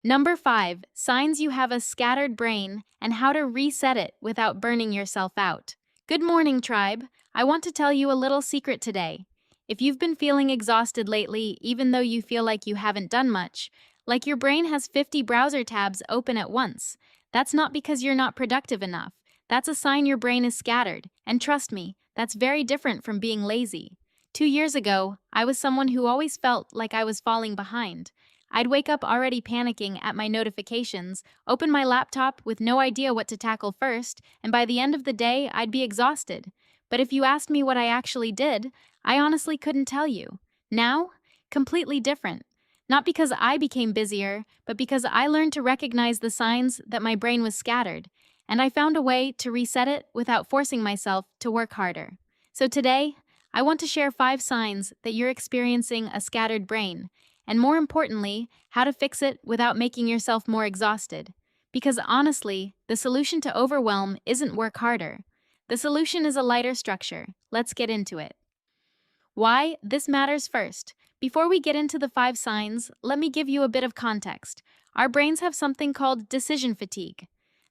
Number 5, signs you have a scattered brain and how to reset it without burning yourself out. Good morning, tribe. I want to tell you a little secret today. If you've been feeling exhausted lately, even though you feel like you haven't done much, like your brain has 50 browser tabs open at once, that's not because you're not productive enough. That's a sign your brain is scattered. And trust me, that's very different from being lazy. 2 years ago, I was someone who always felt like I was falling behind. I'd wake up already panicking at my notifications, open my laptop with no idea what to tackle first, and by the end of the day, I'd be exhausted. But if you asked me what I actually did, I honestly couldn't tell you. Now, completely different. Not because I became busier, but because I learned to recognize the signs that my brain was scattered, and I found a way to reset it without forcing myself to work harder. So today, I want to share 5 signs that you're experiencing a scattered brain, and more importantly, how to fix it without making yourself more exhausted. Because honestly, the solution to overwhelm isn't work harder. The solution is a lighter structure. Let's get into it. Why this matters first. Before we get into the 5 signs, let me give you a bit of context. Our brains have something called decision fatigue.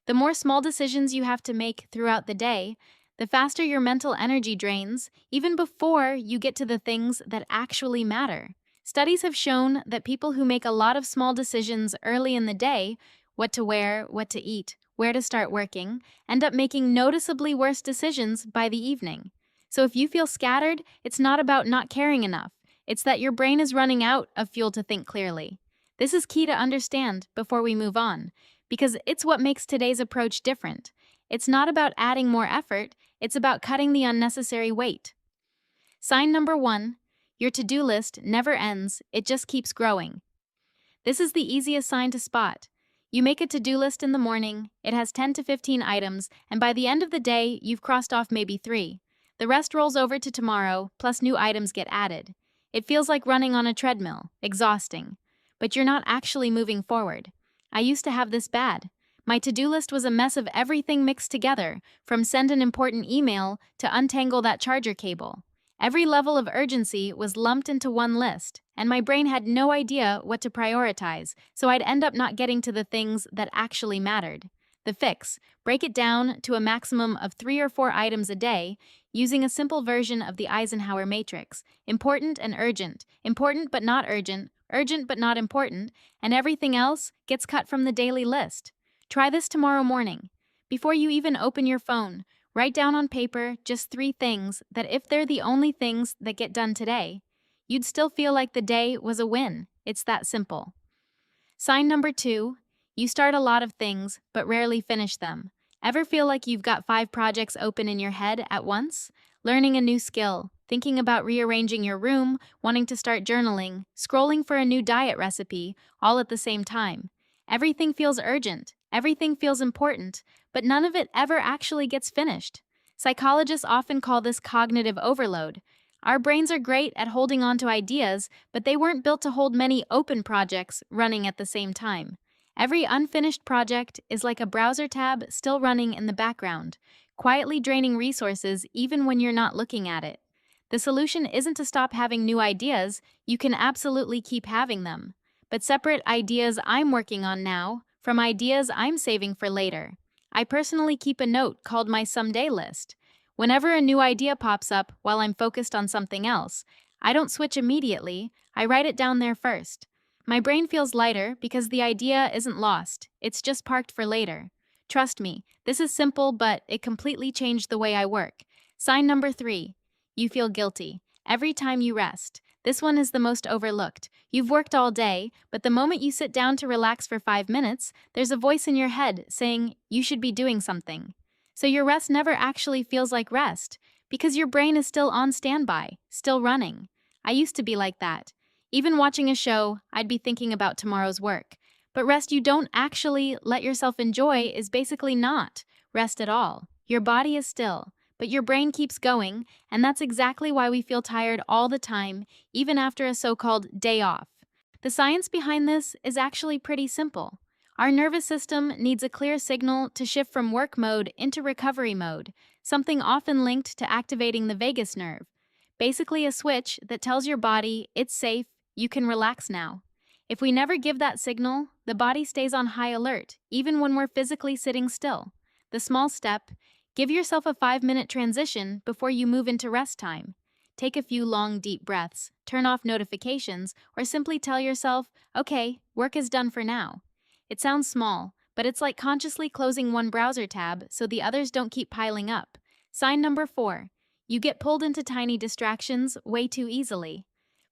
The more small decisions you have to make throughout the day, the faster your mental energy drains, even before you get to the things that actually matter. Studies have shown that people who make a lot of small decisions early in the day, what to wear, what to eat, where to start working, end up making noticeably worse decisions by the evening. So if you feel scattered, it's not about not caring enough. It's that your brain is running out of fuel to think clearly. This is key to understand before we move on, because it's what makes today's approach different. It's not about adding more effort, it's about cutting the unnecessary weight. Sign number 1, your to-do list never ends, it just keeps growing. This is the easiest sign to spot. You make a to-do list in the morning, it has 10 to 15 items, and by the end of the day, you've crossed off maybe 3. The rest rolls over to tomorrow, plus new items get added. It feels like running on a treadmill, exhausting. But you're not actually moving forward. I used to have this bad. My to-do list was a mess of everything mixed together, from send an important email to untangle that charger cable. Every level of urgency was lumped into one list, and my brain had no idea what to prioritize, so I'd end up not getting to the things that actually mattered. The fix: break it down to a maximum of 3 or 4 items a day, using a simple version of the Eisenhower matrix: important and important but not urgent but not important, and everything else gets cut from the daily list. Try this tomorrow morning. Before you even open your phone, write down on paper just 3 things that, if they're the only things that get done today, you'd still feel like the day was a win. It's that simple. Sign number 2, you start a lot of things but rarely finish them. Ever feel like you've got 5 projects open in your head at once? Learning a new skill, thinking about rearranging your room, wanting to start journaling, scrolling for a new diet recipe, all at the same time. Everything feels urgent, everything feels important, but none of it ever actually gets finished. Psychologists often call this cognitive overload. Our brains are great at holding on to ideas, but they weren't built to hold many open projects running at the same time. Every unfinished project is like a browser tab still running in the background, quietly draining resources even when you're not looking at it. The solution isn't to stop having new ideas, you can absolutely keep having them, but separate ideas I'm working on now from ideas I'm saving for later. I personally keep a note called my someday list. Whenever a new idea pops up while I'm focused on something else, I don't switch immediately, I write it down there first. My brain feels lighter because the idea isn't lost, it's just parked for later. Trust me, this is simple, but it completely changed the way I work. Sign number 3, you feel guilty every time you rest. This one is the most overlooked. You've worked all day, but the moment you sit down to relax for 5 minutes, there's a voice in your head saying you should be doing something. So your rest never actually feels like rest, because your brain is still on standby, still running. I used to be like that. Even watching a show, I'd be thinking about tomorrow's work. But rest you don't actually let yourself enjoy is basically not rest at all. Your body is still, but your brain keeps going, and that's exactly why we feel tired all the time, even after a so-called day off. The science behind this is actually pretty simple. Our nervous system needs a clear signal to shift from work mode into recovery mode, something often linked to activating the vagus nerve. Basically a switch that tells your body it's safe, you can relax now. If we never give that signal, the body stays on high alert, even when we're physically sitting still. The small step: give yourself a 5-minute transition before you move into rest time. Take a few long, deep breaths, turn off notifications, or simply tell yourself, okay, work is done for now. It sounds small, but it's like consciously closing one browser tab so the others don't keep piling up. Sign number 4. You get pulled into tiny distractions way too easily.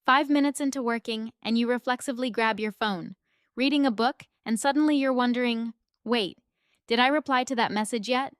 5 minutes into working, and you reflexively grab your phone, reading a book, and suddenly you're wondering, wait, did I reply to that message yet?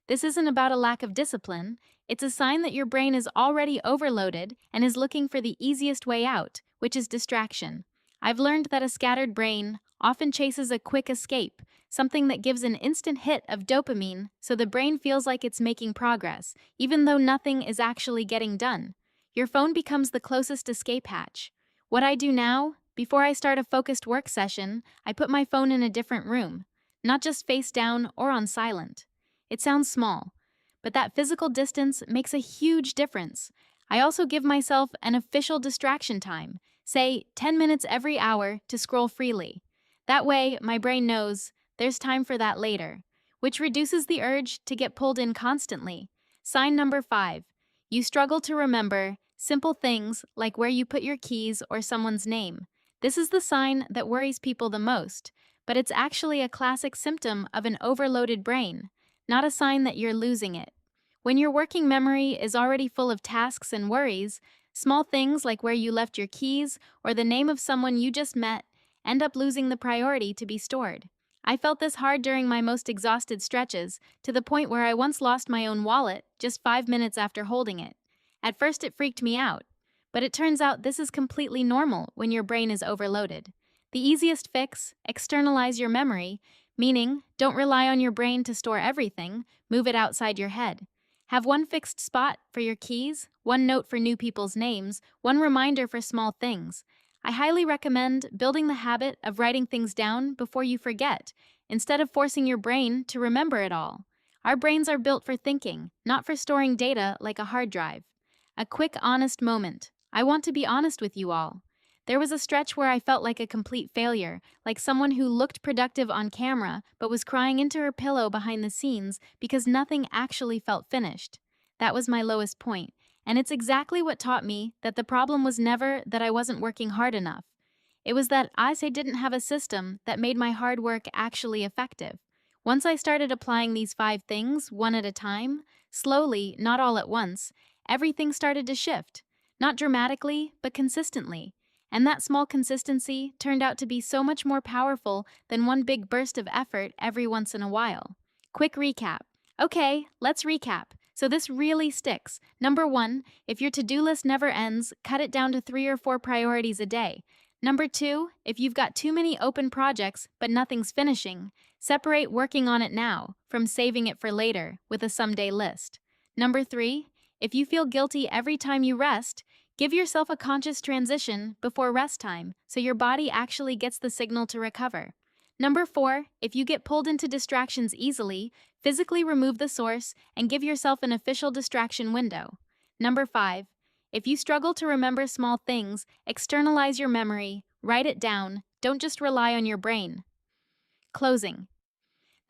This isn't about a lack of discipline. It's a sign that your brain is already overloaded and is looking for the easiest way out, which is distraction. I've learned that a scattered brain often chases a quick escape, something that gives an instant hit of dopamine so the brain feels like it's making progress, even though nothing is actually getting done. Your phone becomes the closest escape hatch. What I do now, before I start a focused work session, I put my phone in a different room, not just face down or on silent. It sounds small, but that physical distance makes a huge difference. I also give myself an official distraction time, say 10 minutes every hour to scroll freely. That way, my brain knows there's time for that later, which reduces the urge to get pulled in constantly. Sign number 5. You struggle to remember simple things like where you put your keys or someone's name. This is the sign that worries people the most, but it's actually a classic symptom of an overloaded brain, not a sign that you're losing it. When your working memory is already full of tasks and worries, small things like where you left your keys or the name of someone you just met end up losing the priority to be stored. I felt this hard during my most exhausted stretches, to the point where I once lost my own wallet just 5 minutes after holding it. At first it freaked me out, but it turns out this is completely normal when your brain is overloaded. The easiest fix: externalize your memory, meaning don't rely on your brain to store everything, move it outside your head. Have one fixed spot for your keys, one note for new people's names, one reminder for small things. I highly recommend building the habit of writing things down before you forget, instead of forcing your brain to remember it all. Our brains are built for thinking, not for storing data like a hard drive. A quick, honest moment. I want to be honest with you all. There was a stretch where I felt like a complete failure, like someone who looked productive on camera but was crying into her pillow behind the scenes because nothing actually felt finished. That was my lowest point, and it's exactly what taught me that the problem was never that I wasn't working hard enough. It was that I didn't have a system that made my hard work actually effective. Once I started applying these 5 things, one at a time, slowly, not all at once, everything started to shift. Not dramatically, but consistently. And that small consistency turned out to be so much more powerful than one big burst of effort every once in a while. Quick recap. Okay, let's recap, so this really sticks. Number 1, if your to-do list never ends, cut it down to 3 or 4 priorities a day. Number 2, if you've got too many open projects but nothing's finishing, separate working on it now from saving it for later with a someday list. Number 3, if you feel guilty every time you rest, give yourself a conscious transition before rest time so your body actually gets the signal to recover. Number 4, if you get pulled into distractions easily, physically remove the source and give yourself an official distraction window. Number 5, if you struggle to remember small things, externalize your memory, write it down, don't just rely on your brain. Closing.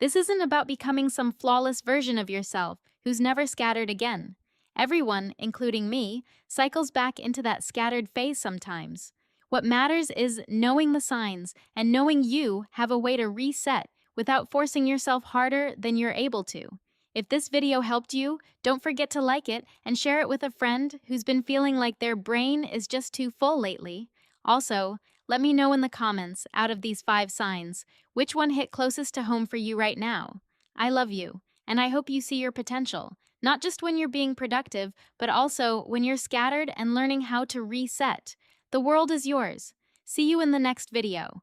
This isn't about becoming some flawless version of yourself who's never scattered again. Everyone, including me, cycles back into that scattered phase sometimes. What matters is knowing the signs and knowing you have a way to reset without forcing yourself harder than you're able to. If this video helped you, don't forget to like it and share it with a friend who's been feeling like their brain is just too full lately. Also, let me know in the comments, out of these 5 signs, which one hit closest to home for you right now. I love you, and I hope you see your potential. Not just when you're being productive, but also when you're scattered and learning how to reset. The world is yours. See you in the next video.